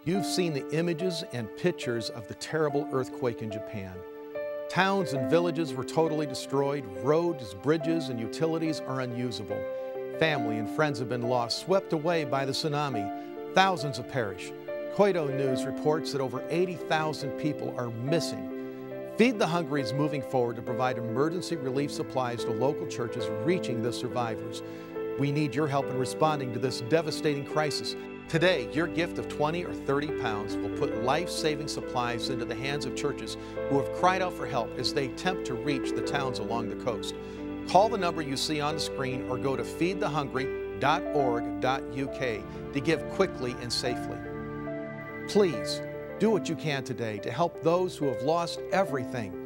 You've seen the images and pictures of the terrible earthquake in Japan. Towns and villages were totally destroyed. Roads, bridges, and utilities are unusable. Family and friends have been lost, swept away by the tsunami. Thousands have perished. Kyodo News reports that over 80,000 people are missing. Feed the Hungry is moving forward to provide emergency relief supplies to local churches reaching the survivors. We need your help in responding to this devastating crisis. Today, your gift of 20 or 30 pounds will put life-saving supplies into the hands of churches who have cried out for help as they attempt to reach the towns along the coast. Call the number you see on the screen or go to feedthehungry.org.uk to give quickly and safely. Please, do what you can today to help those who have lost everything.